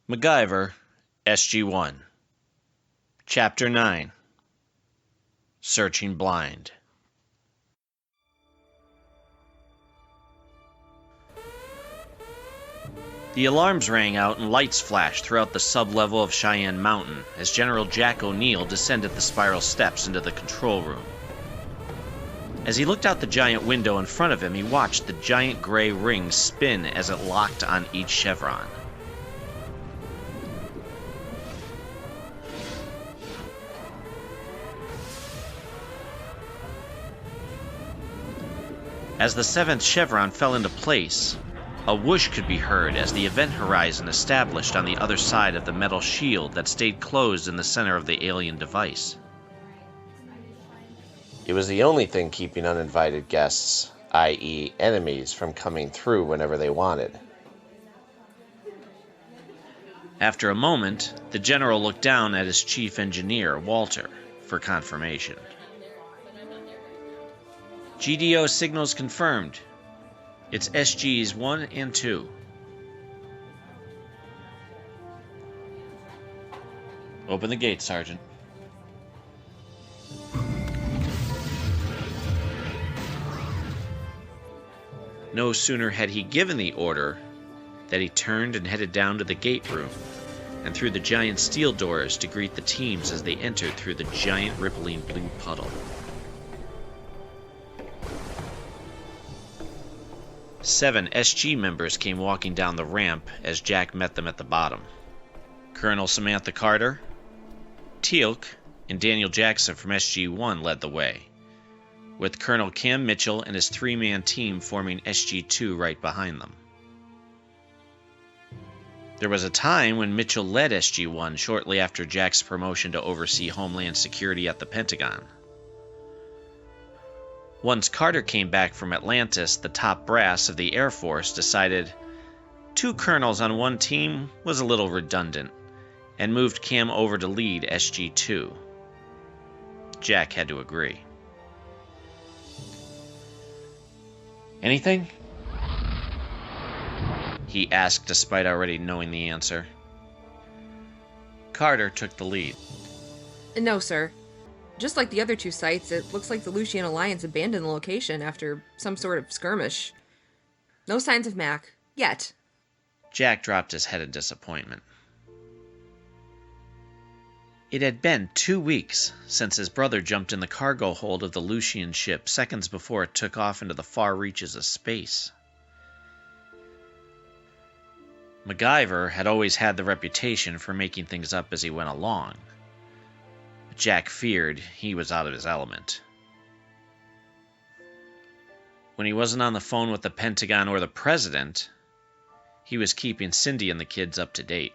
MacGyver, SG-1. Chapter 9. Searching Blind. The alarms rang out and lights flashed throughout the sub-level of Cheyenne Mountain as General Jack O'Neill descended the spiral steps into the control room. As he looked out the giant window in front of him, he watched the giant gray ring spin as it locked on each chevron. As the seventh chevron fell into place, a whoosh could be heard as the event horizon established on the other side of the metal shield that stayed closed in the center of the alien device. It was the only thing keeping uninvited guests, i.e. enemies, from coming through whenever they wanted. After a moment, the general looked down at his chief engineer, Walter, for confirmation. GDO signals confirmed. It's SGs 1 and 2. Open the gate, Sergeant. No sooner had he given the order that he turned and headed down to the gate room and through the giant steel doors to greet the teams as they entered through the giant rippling blue puddle. 7 SG members came walking down the ramp as Jack met them at the bottom. Colonel Samantha Carter, Teal'c, and Daniel Jackson from SG-1 led the way, with Colonel Cam Mitchell and his 3-man team forming SG-2 right behind them. There was a time when Mitchell led SG-1 shortly after Jack's promotion to oversee Homeland Security at the Pentagon. Once Carter came back from Atlantis, the top brass of the Air Force decided 2 colonels on one team was a little redundant and moved Cam over to lead SG-2. Jack had to agree. Anything? He asked despite already knowing the answer. Carter took the lead. No, sir. Just like the other 2 sites, it looks like the Lucian Alliance abandoned the location after some sort of skirmish. No signs of Mac. Yet. Jack dropped his head in disappointment. It had been 2 weeks since his brother jumped in the cargo hold of the Lucian ship seconds before it took off into the far reaches of space. MacGyver had always had the reputation for making things up as he went along. Jack feared he was out of his element. When he wasn't on the phone with the Pentagon or the President, he was keeping Cindy and the kids up to date.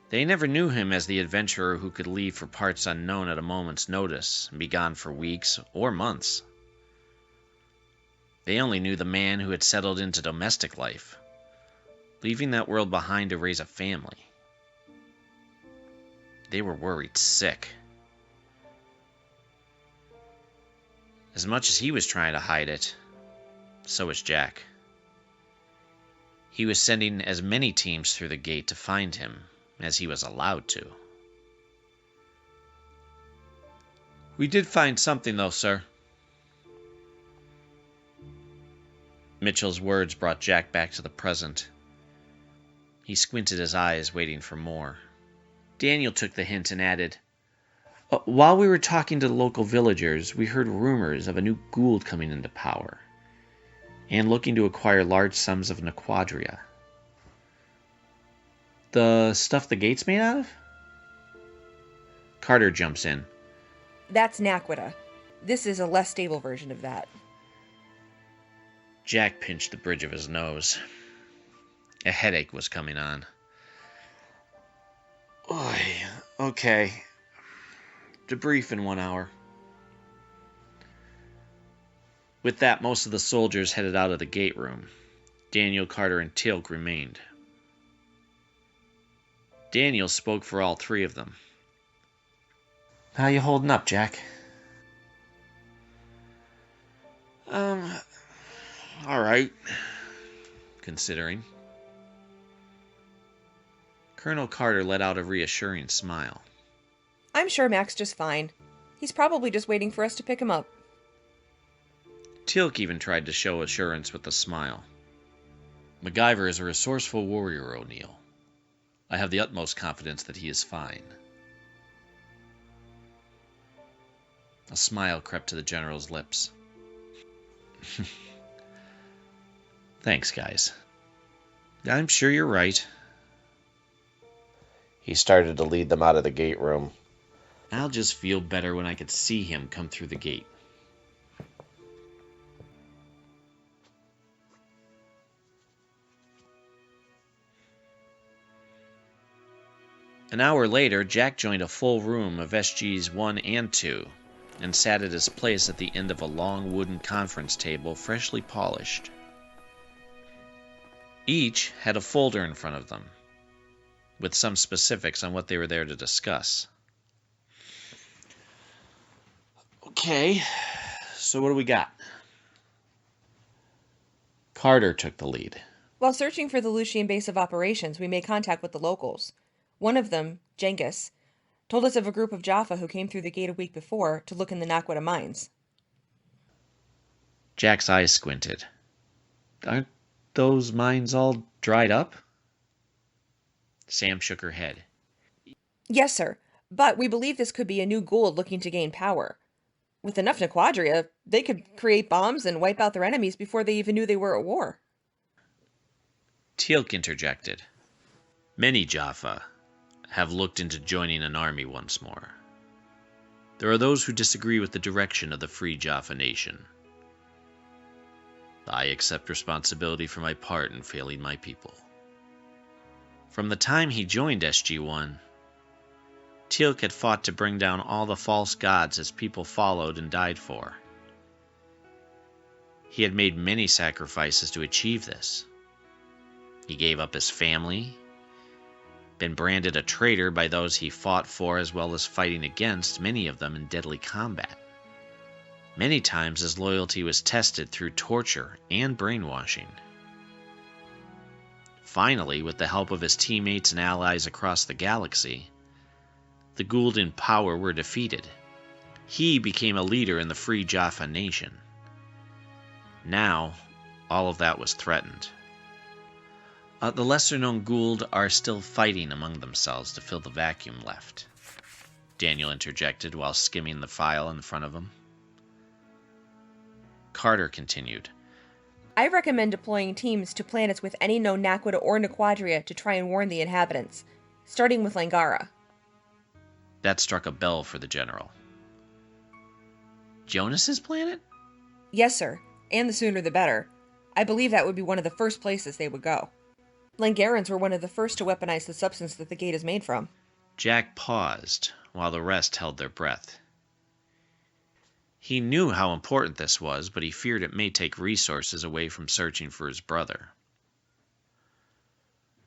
They never knew him as the adventurer who could leave for parts unknown at a moment's notice and be gone for weeks or months. They only knew the man who had settled into domestic life, leaving that world behind to raise a family. They were worried sick. As much as he was trying to hide it, so was Jack. He was sending as many teams through the gate to find him as he was allowed to. We did find something, though, sir. Mitchell's words brought Jack back to the present. He squinted his eyes, waiting for more. Daniel took the hint and added, While we were talking to the local villagers, we heard rumors of a new Gould coming into power, and looking to acquire large sums of Nequadria. The stuff the gate's made out of? Carter jumps in. That's Naquita. This is a less stable version of that. Jack pinched the bridge of his nose. A headache was coming on. Oy, okay. Debrief in 1 hour. With that, most of the soldiers headed out of the gate room. Daniel, Carter, and Teal'c remained. Daniel spoke for all 3 of them. How you holding up, Jack? All right. Considering. Colonel Carter let out a reassuring smile. I'm sure Mac's just fine. He's probably just waiting for us to pick him up. Teal'c even tried to show assurance with a smile. MacGyver is a resourceful warrior, O'Neill. I have the utmost confidence that he is fine. A smile crept to the general's lips. Thanks, guys. I'm sure you're right. He started to lead them out of the gate room. I'll just feel better when I could see him come through the gate. An hour later, Jack joined a full room of SGs-1 and 2, and sat at his place at the end of a long wooden conference table, freshly polished. Each had a folder in front of them, with some specifics on what they were there to discuss. Okay, so what do we got? Carter took the lead. While searching for the Lucian base of operations, we made contact with the locals. One of them, Genghis, told us of a group of Jaffa who came through the gate a week before to look in the Nakwita mines. Jack's eyes squinted. Aren't those mines all dried up? Sam shook her head. Yes, sir, but we believe this could be a new Gould looking to gain power. With enough Naquadria, they could create bombs and wipe out their enemies before they even knew they were at war. Teal'c interjected. Many Jaffa have looked into joining an army once more. There are those who disagree with the direction of the Free Jaffa Nation. I accept responsibility for my part in failing my people. From the time he joined SG-1, Teal'c had fought to bring down all the false gods his people followed and died for. He had made many sacrifices to achieve this. He gave up his family, been branded a traitor by those he fought for as well as fighting against, many of them in deadly combat. Many times his loyalty was tested through torture and brainwashing. Finally, with the help of his teammates and allies across the galaxy, the Gould in power were defeated. He became a leader in the Free Jaffa Nation. Now, all of that was threatened. The lesser-known Gould are still fighting among themselves to fill the vacuum left, Daniel interjected while skimming the file in front of him. Carter continued. I recommend deploying teams to planets with any known Nakwita or Naquadria to try and warn the inhabitants, starting with Langara. That struck a bell for the general. Jonas's planet? Yes, sir, and the sooner the better. I believe that would be one of the first places they would go. Langarans were one of the first to weaponize the substance that the gate is made from. Jack paused, while the rest held their breath. He knew how important this was, but he feared it may take resources away from searching for his brother.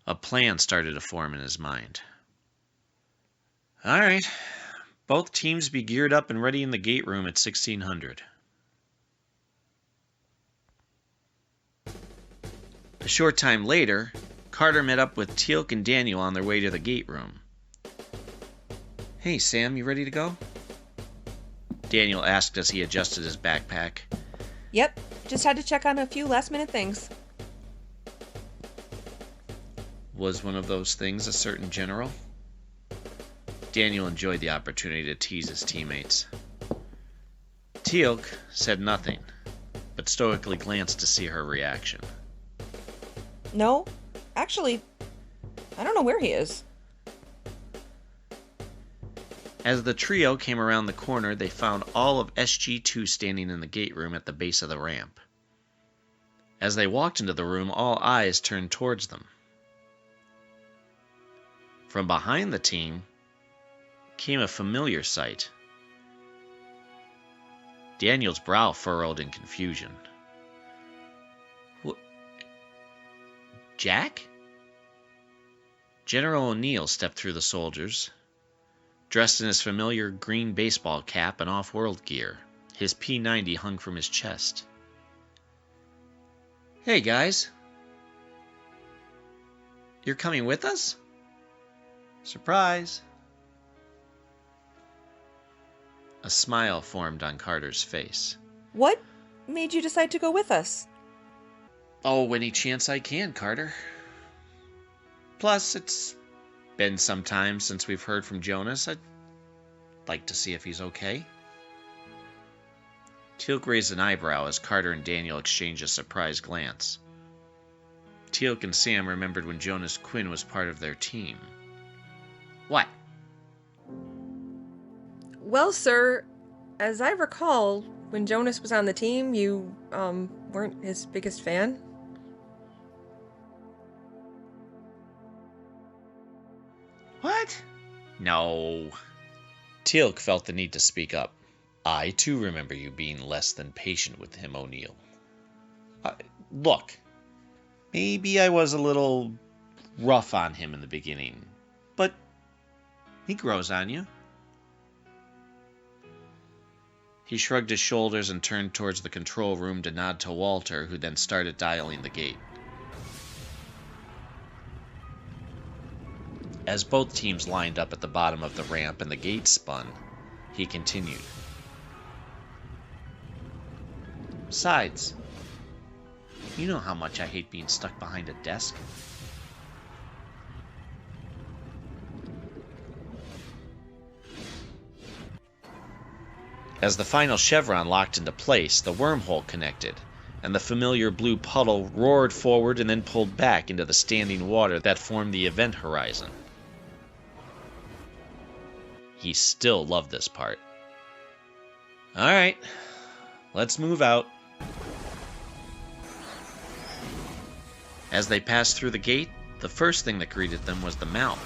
A plan started to form in his mind. All right, both teams be geared up and ready in the gate room at 1600. A short time later, Carter met up with Teal'c and Daniel on their way to the gate room. Hey, Sam, you ready to go? Daniel asked as he adjusted his backpack. Yep, just had to check on a few last-minute things. Was one of those things a certain general? Daniel enjoyed the opportunity to tease his teammates. Teal'c said nothing, but stoically glanced to see her reaction. No, actually, I don't know where he is. As the trio came around the corner, they found all of SG-2 standing in the gate room at the base of the ramp. As they walked into the room, all eyes turned towards them. From behind the team came a familiar sight. Daniel's brow furrowed in confusion. Jack? General O'Neill stepped through the soldiers, dressed in his familiar green baseball cap and off-world gear. His P-90 hung from his chest. Hey, guys. You're coming with us? Surprise! A smile formed on Carter's face. What made you decide to go with us? Oh, any chance I can, Carter. Plus, it's been some time since we've heard from Jonas. I'd like to see if he's okay. Teal'c raised an eyebrow as Carter and Daniel exchanged a surprised glance. Teal'c and Sam remembered when Jonas Quinn was part of their team. What? Well, sir, as I recall, when Jonas was on the team, you, weren't his biggest fan? What? No. Teal'c felt the need to speak up. I, too, remember you being less than patient with him, O'Neill. Look, maybe I was a little rough on him in the beginning, but he grows on you. He shrugged his shoulders and turned towards the control room to nod to Walter, who then started dialing the gate. As both teams lined up at the bottom of the ramp and the gate spun, he continued. Besides, you know how much I hate being stuck behind a desk. As the final chevron locked into place, the wormhole connected, and the familiar blue puddle roared forward and then pulled back into the standing water that formed the event horizon. He still loved this part. Alright, let's move out. As they passed through the gate, the first thing that greeted them was the mount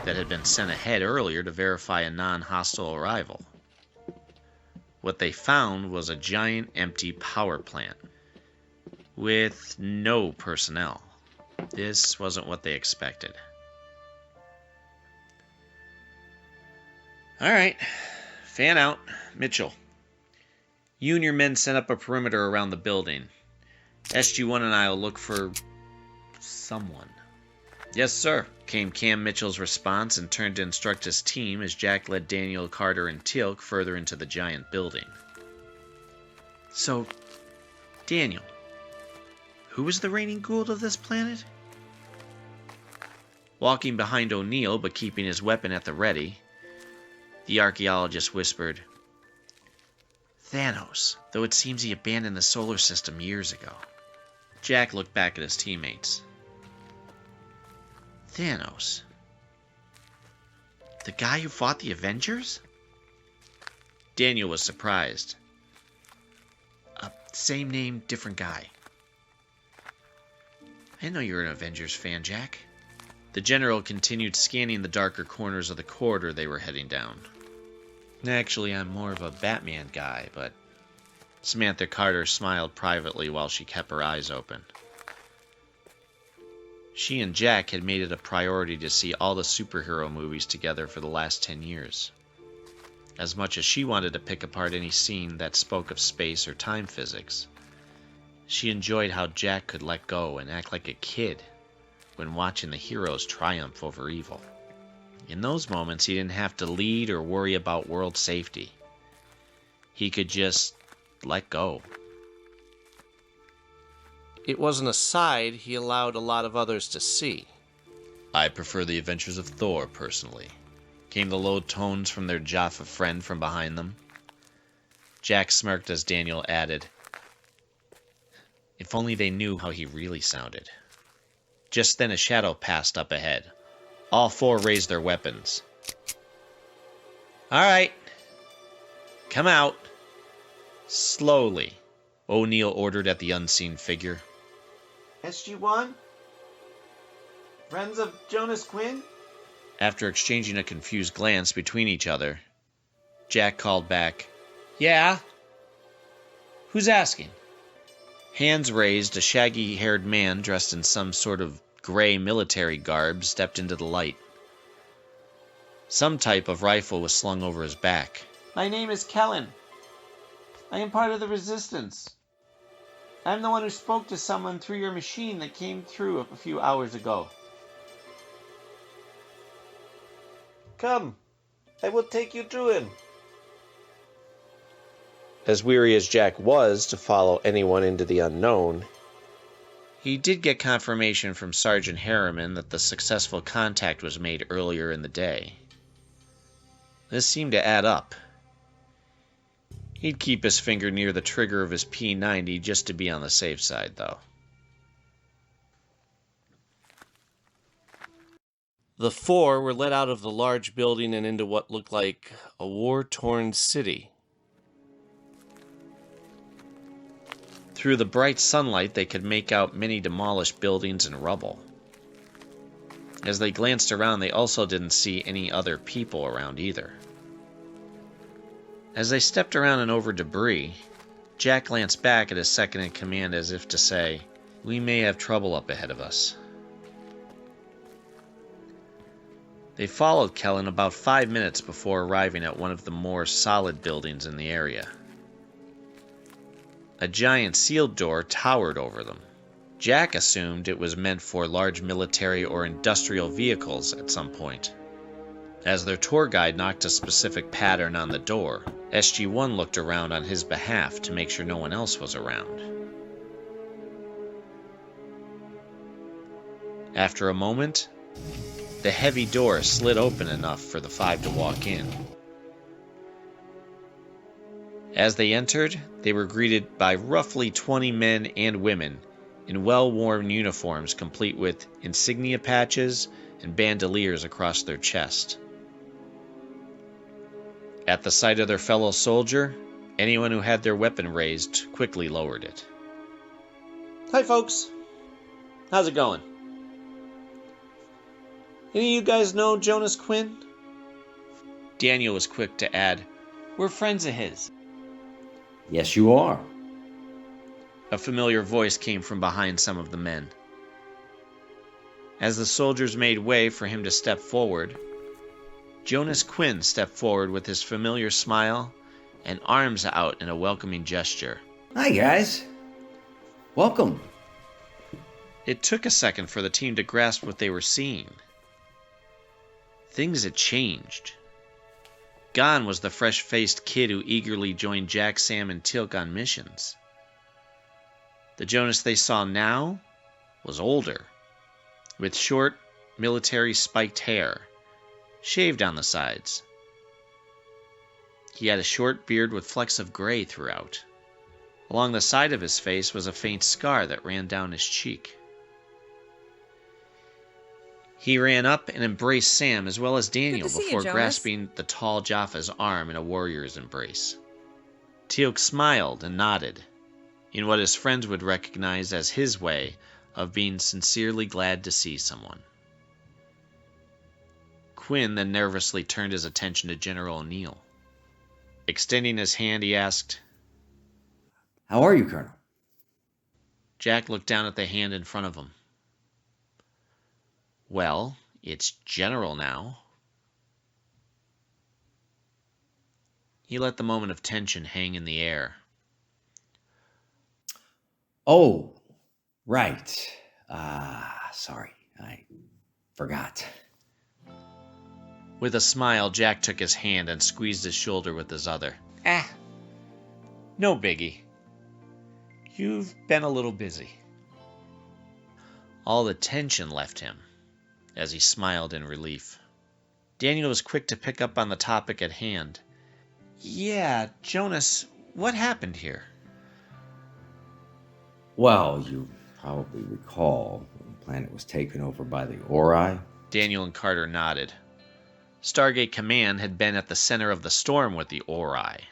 that had been sent ahead earlier to verify a non-hostile arrival. What they found was a giant empty power plant with no personnel. This wasn't what they expected. Alright, fan out. Mitchell, you and your men set up a perimeter around the building. SG-1 and I will look for someone. Yes, sir, came Cam Mitchell's response, and turned to instruct his team as Jack led Daniel, Carter, and Teal'c further into the giant building. So, Daniel, who is the reigning Gould of this planet? Walking behind O'Neill, but keeping his weapon at the ready, the archaeologist whispered, Thanos, though it seems he abandoned the solar system years ago. Jack looked back at his teammates. Thanos? The guy who fought the Avengers? Daniel was surprised. Same name, different guy. I didn't know you were an Avengers fan, Jack. The general continued scanning the darker corners of the corridor they were heading down. Actually, I'm more of a Batman guy, but Samantha Carter smiled privately while she kept her eyes open. She and Jack had made it a priority to see all the superhero movies together for the last 10 years. As much as she wanted to pick apart any scene that spoke of space or time physics, she enjoyed how Jack could let go and act like a kid when watching the heroes triumph over evil. In those moments, he didn't have to lead or worry about world safety. He could just let go. It wasn't a side he allowed a lot of others to see. I prefer the adventures of Thor, personally, came the low tones from their Jaffa friend from behind them. Jack smirked as Daniel added, if only they knew how he really sounded. Just then a shadow passed up ahead. All four raised their weapons. All right. Come out. Slowly, O'Neill ordered at the unseen figure. SG-1? Friends of Jonas Quinn? After exchanging a confused glance between each other, Jack called back, Yeah? Who's asking? Hands raised, a shaggy-haired man dressed in some sort of gray military garb stepped into the light. Some type of rifle was slung over his back. My name is Kellen. I am part of the Resistance. I'm the one who spoke to someone through your machine that came through a few hours ago. Come, I will take you to him. As weary as Jack was to follow anyone into the unknown, he did get confirmation from Sergeant Harriman that the successful contact was made earlier in the day. This seemed to add up. He'd keep his finger near the trigger of his P90 just to be on the safe side, though. The four were led out of the large building and into what looked like a war-torn city. Through the bright sunlight, they could make out many demolished buildings and rubble. As they glanced around, they also didn't see any other people around either. As they stepped around and over debris, Jack glanced back at his second-in-command as if to say, "We may have trouble up ahead of us." They followed Kellen about 5 minutes before arriving at one of the more solid buildings in the area. A giant sealed door towered over them. Jack assumed it was meant for large military or industrial vehicles at some point. As their tour guide knocked a specific pattern on the door, SG-1 looked around on his behalf to make sure no one else was around. After a moment, the heavy door slid open enough for the five to walk in. As they entered, they were greeted by roughly 20 men and women in well-worn uniforms complete with insignia patches and bandoliers across their chest. At the sight of their fellow soldier, anyone who had their weapon raised quickly lowered it. Hi, folks. How's it going? Any of you guys know Jonas Quinn? Daniel was quick to add, "We're friends of his." Yes, you are. A familiar voice came from behind some of the men. As the soldiers made way for him to step forward, Jonas Quinn stepped forward with his familiar smile and arms out in a welcoming gesture. Hi, guys. Welcome. It took a second for the team to grasp what they were seeing. Things had changed. Gone was the fresh-faced kid who eagerly joined Jack, Sam, and Teal'c on missions. The Jonas they saw now was older, with short, military spiked hair, shaved on the sides. He had a short beard with flecks of gray throughout. Along the side of his face was a faint scar that ran down his cheek. He ran up and embraced Sam as well as Daniel before grasping the tall Jaffa's arm in a warrior's embrace. Teal'c smiled and nodded, in what his friends would recognize as his way of being sincerely glad to see someone. Quinn then nervously turned his attention to General O'Neill. Extending his hand, he asked, How are you, Colonel? Jack looked down at the hand in front of him. Well, it's General now. He let the moment of tension hang in the air. Oh, right. Sorry, I forgot. With a smile, Jack took his hand and squeezed his shoulder with his other. No biggie. You've been a little busy. All the tension left him as he smiled in relief. Daniel was quick to pick up on the topic at hand. Yeah, Jonas, what happened here? Well, you probably recall when the planet was taken over by the Ori. Daniel and Carter nodded. Stargate Command had been at the center of the storm with the Ori,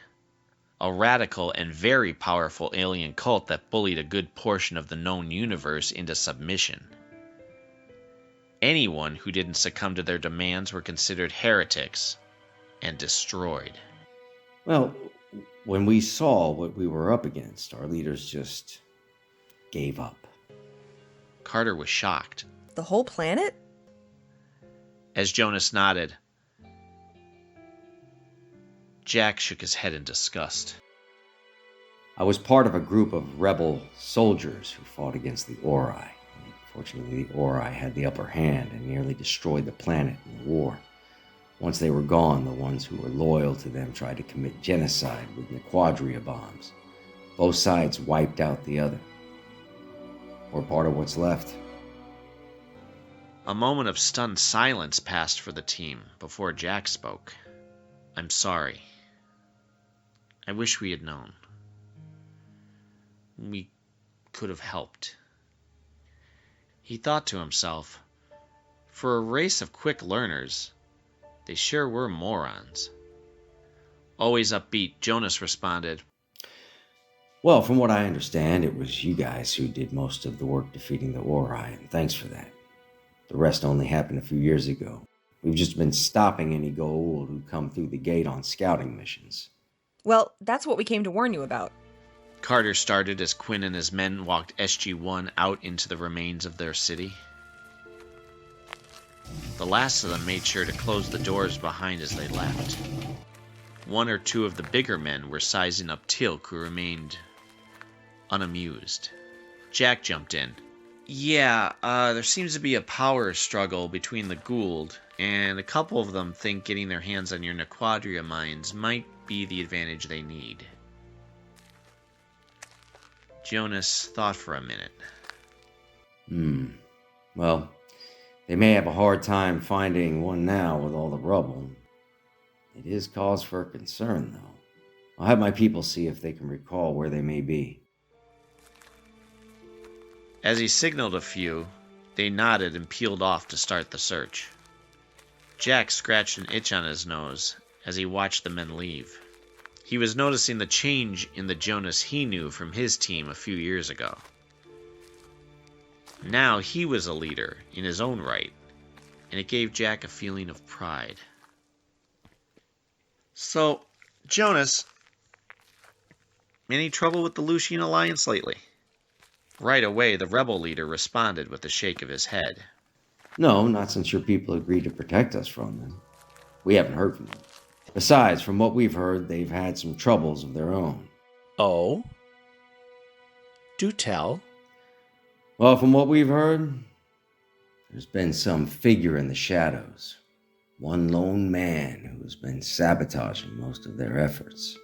a radical and very powerful alien cult that bullied a good portion of the known universe into submission. Anyone who didn't succumb to their demands were considered heretics and destroyed. Well, when we saw what we were up against, our leaders just gave up. Carter was shocked. The whole planet? As Jonas nodded, Jack shook his head in disgust. I was part of a group of rebel soldiers who fought against the Ori. Fortunately, the Ori had the upper hand and nearly destroyed the planet in the war. Once they were gone, the ones who were loyal to them tried to commit genocide with Nequadria bombs. Both sides wiped out the other. We're part of what's left. A moment of stunned silence passed for the team before Jack spoke. I'm sorry. I wish we had known. We could have helped. He thought to himself, for a race of quick learners, they sure were morons. Always upbeat, Jonas responded, Well, from what I understand, it was you guys who did most of the work defeating the Ori, and thanks for that. The rest only happened a few years ago. We've just been stopping any Goa'uld who come through the gate on scouting missions. Well, that's what we came to warn you about. Carter started as Quinn and his men walked SG-1 out into the remains of their city. The last of them made sure to close the doors behind as they left. One or two of the bigger men were sizing up Teal'c, who remained unamused. Jack jumped in. Yeah, there seems to be a power struggle between the Goa'uld, and a couple of them think getting their hands on your Nequadria mines might be the advantage they need. Jonas thought for a minute. Well, they may have a hard time finding one now with all the rubble. It is cause for concern, though. I'll have my people see if they can recall where they may be. As he signaled a few, they nodded and peeled off to start the search. Jack scratched an itch on his nose as he watched the men leave. He was noticing the change in the Jonas he knew from his team a few years ago. Now he was a leader in his own right, and it gave Jack a feeling of pride. So, Jonas, any trouble with the Lucian Alliance lately? Right away, the rebel leader responded with a shake of his head. No, not since your people agreed to protect us from them. We haven't heard from them. Besides, from what we've heard, they've had some troubles of their own. Oh? Do tell. Well, from what we've heard, there's been some figure in the shadows. One lone man who's been sabotaging most of their efforts.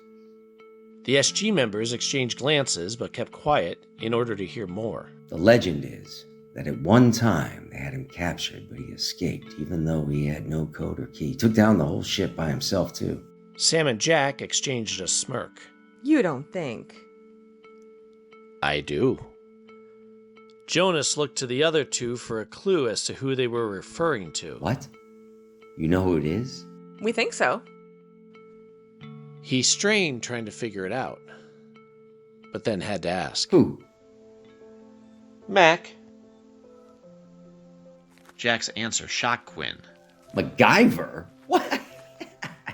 The SG members exchanged glances but kept quiet in order to hear more. The legend is that at one time they had him captured, but he escaped, even though he had no code or key. He took down the whole ship by himself, too. Sam and Jack exchanged a smirk. You don't think. I do. Jonas looked to the other two for a clue as to who they were referring to. What? You know who it is? We think so. He strained trying to figure it out, but then had to ask. Who? Mac. Jack's answer shocked Quinn. MacGyver? What?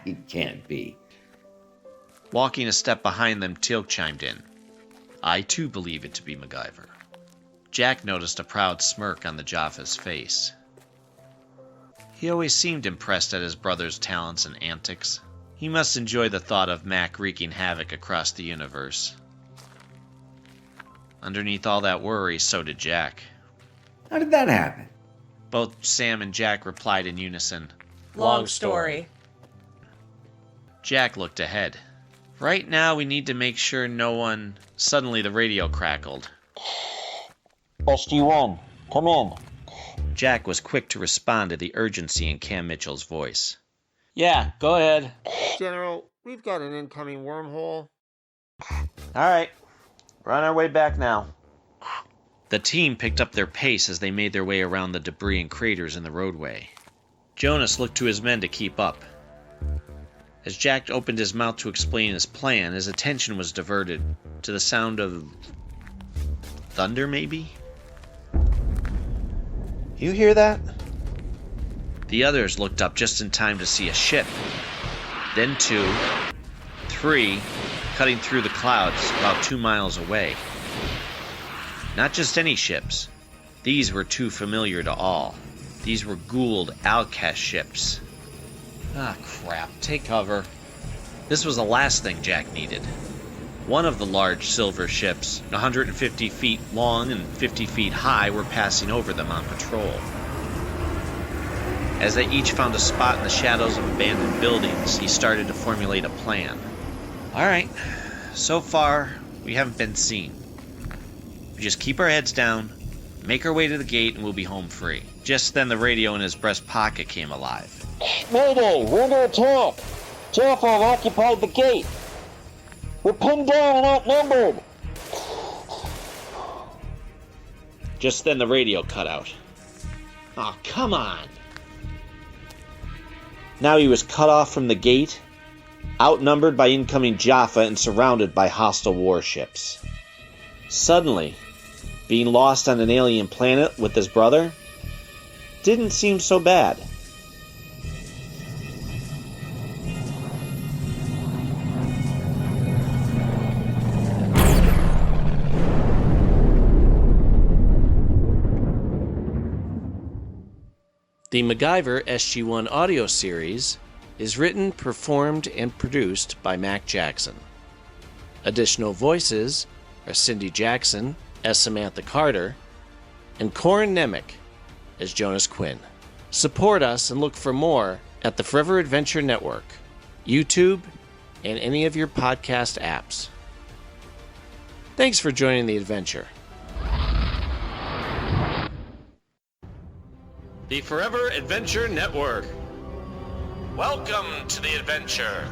He can't be. Walking a step behind them, Teal'c chimed in. I too believe it to be MacGyver. Jack noticed a proud smirk on the Jaffa's face. He always seemed impressed at his brother's talents and antics. He must enjoy the thought of Mac wreaking havoc across the universe. Underneath all that worry, so did Jack. How did that happen? Both Sam and Jack replied in unison. Long story. Jack looked ahead. Right now we need to make sure no one... Suddenly the radio crackled. SG-1, come in. Jack was quick to respond to the urgency in Cam Mitchell's voice. Yeah, go ahead. General, we've got an incoming wormhole. Alright, we're on our way back now. The team picked up their pace as they made their way around the debris and craters in the roadway. Jonas looked to his men to keep up. As Jack opened his mouth to explain his plan, his attention was diverted to the sound of... thunder, maybe? You hear that? The others looked up just in time to see a ship. Then 2, 3, cutting through the clouds about 2 miles away. Not just any ships. These were too familiar to all. These were Goa'uld Alcast ships. Ah, crap. Take cover. This was the last thing Jack needed. One of the large silver ships, 150 feet long and 50 feet high, were passing over them on patrol. As they each found a spot in the shadows of abandoned buildings, he started to formulate a plan. Alright, so far, we haven't been seen. We just keep our heads down, make our way to the gate, and we'll be home free. Just then the radio in his breast pocket came alive. Mayday, we're under attack. Jaffa have occupied the gate. We're pinned down and outnumbered. Just then the radio cut out. Oh, come on! Now he was cut off from the gate, outnumbered by incoming Jaffa and surrounded by hostile warships. Suddenly, being lost on an alien planet with his brother didn't seem so bad. The MacGyver SG-1 audio series is written, performed, and produced by Mac Jackson. Additional voices are Cindy Jackson as Samantha Carter and Corin Nemec as Jonas Quinn. Support us and look for more at the Forever Adventure Network, YouTube, and any of your podcast apps. Thanks for joining the adventure. The Forever Adventure Network. Welcome to the adventure.